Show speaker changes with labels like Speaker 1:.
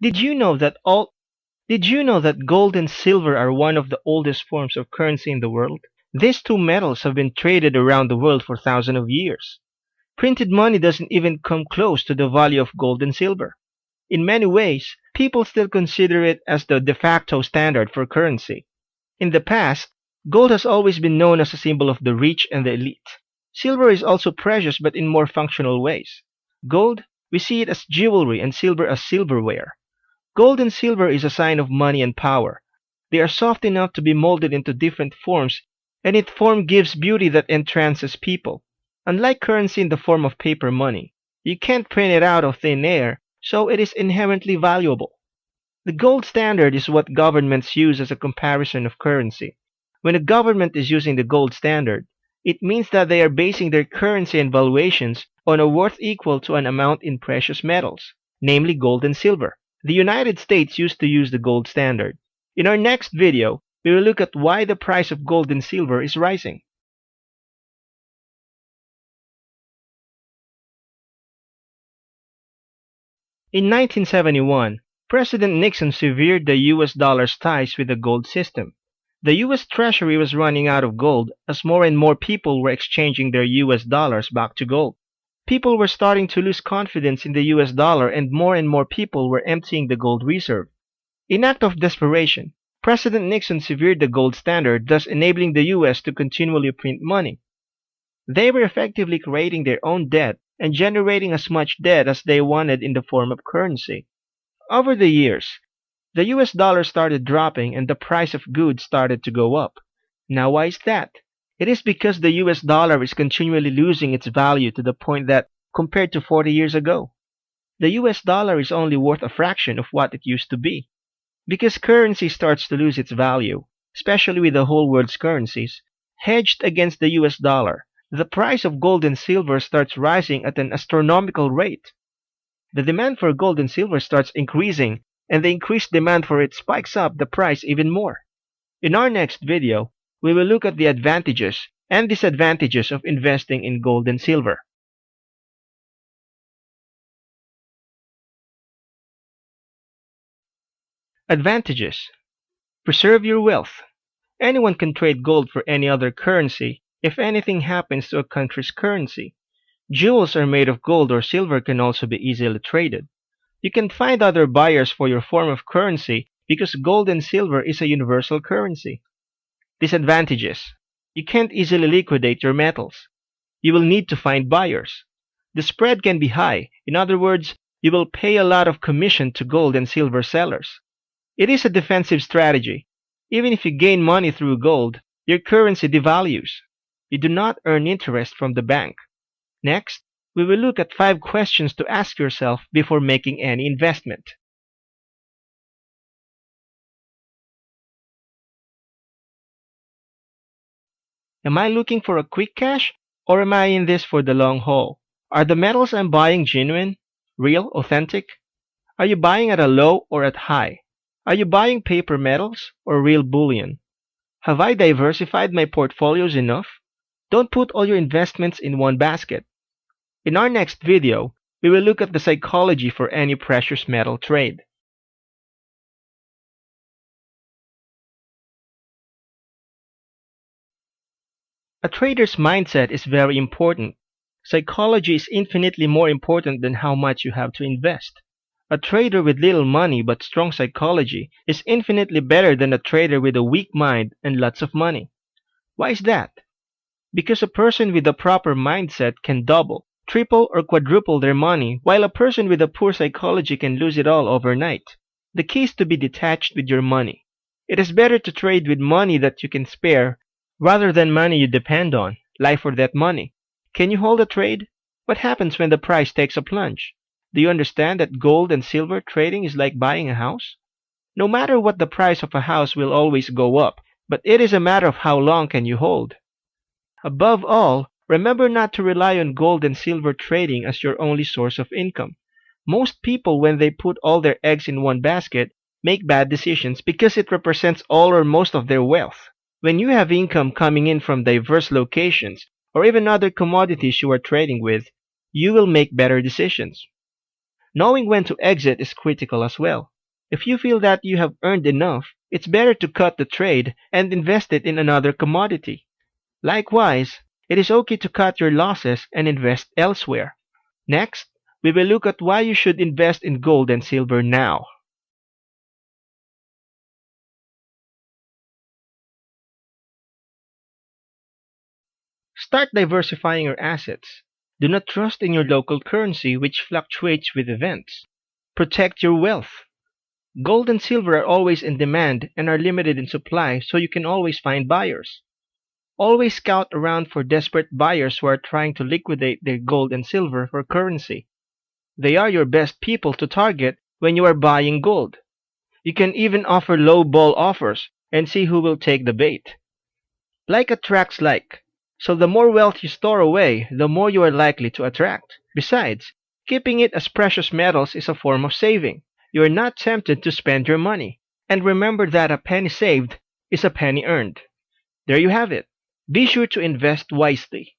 Speaker 1: Did you know that all Did you know that gold and silver are one of the oldest forms of currency in the world? These two metals have been traded around the world for thousands of years. Printed money doesn't even come close to the value of gold and silver. In many ways, people still consider it as the de facto standard for currency. In the past, gold has always been known as a symbol of the rich and the elite. Silver is also precious but in more functional ways. Gold, we see it as jewelry and silver as silverware. Gold and silver is a sign of money and power. They are soft enough to be molded into different forms, and its form gives beauty that entrances people. Unlike currency in the form of paper money, you can't print it out of thin air, so it is inherently valuable. The gold standard is what governments use as a comparison of currency. When a government is using the gold standard, it means that they are basing their currency and valuations on a worth equal to an amount in precious metals, namely gold and silver. The United States used to use the gold standard. In our next video, we will look at why the price of gold and silver is rising. In 1971, President Nixon severed the US dollar's ties with the gold system. The US Treasury was running out of gold as more and more people were exchanging their US dollars back to gold. People were starting to lose confidence in the US dollar and more people were emptying the gold reserve. In act of desperation, President Nixon severed the gold standard, thus enabling the US to continually print money. They were effectively creating their own debt and generating as much debt as they wanted in the form of currency. Over the years, the US dollar started dropping and the price of goods started to go up. Now why is that? It is because the US dollar is continually losing its value to the point that, compared to 40 years ago, the US dollar is only worth a fraction of what it used to be. Because currency starts to lose its value, especially with the whole world's currencies, hedged against the US dollar, the price of gold and silver starts rising at an astronomical rate. The demand for gold and silver starts increasing, and the increased demand for it spikes up the price even more. In our next video, we will look at the advantages and disadvantages of investing in gold and silver. Advantages. Preserve your wealth. Anyone can trade gold for any other currency if anything happens to a country's currency. Jewels are made of gold or silver can also be easily traded. You can find other buyers for your form of currency because gold and silver is a universal currency. Disadvantages. You can't easily liquidate your metals. You will need to find buyers. The spread can be high. In other words, you will pay a lot of commission to gold and silver sellers. It is a defensive strategy. Even if you gain money through gold, your currency devalues. You do not earn interest from the bank. Next, we will look at 5 questions to ask yourself before making any investment. Am I looking for a quick cash, or am I in this for the long haul? Are the metals I'm buying genuine, real, authentic? Are you buying at a low or at high? Are you buying paper metals or real bullion? Have I diversified my portfolios enough? Don't put all your investments in one basket. In our next video, we will look at the psychology for any precious metal trade. A trader's mindset is very important. Psychology is infinitely more important than how much you have to invest. A trader with little money but strong psychology is infinitely better than a trader with a weak mind and lots of money. Why is that? Because a person with a proper mindset can double, triple, or quadruple their money, while a person with a poor psychology can lose it all overnight. The key is to be detached with your money. It is better to trade with money that you can spare rather than money you depend on, life or death money. Can you hold a trade? What happens when the price takes a plunge? Do you understand that gold and silver trading is like buying a house? No matter what, the price of a house will always go up, but it is a matter of how long can you hold. Above all, remember not to rely on gold and silver trading as your only source of income. Most people, when they put all their eggs in one basket, make bad decisions because it represents all or most of their wealth. When you have income coming in from diverse locations, or even other commodities you are trading with, you will make better decisions. Knowing when to exit is critical as well. If you feel that you have earned enough, it's better to cut the trade and invest it in another commodity. Likewise, it is okay to cut your losses and invest elsewhere. Next, we will look at why you should invest in gold and silver now. Start diversifying your assets. Do not trust in your local currency, which fluctuates with events. Protect your wealth. Gold and silver are always in demand and are limited in supply, so you can always find buyers. Always scout around for desperate buyers who are trying to liquidate their gold and silver for currency. They are your best people to target when you are buying gold. You can even offer low ball offers and see who will take the bait. Like attracts like. So the more wealth you store away, the more you are likely to attract. Besides, keeping it as precious metals is a form of saving. You are not tempted to spend your money. And remember that a penny saved is a penny earned. There you have it. Be sure to invest wisely.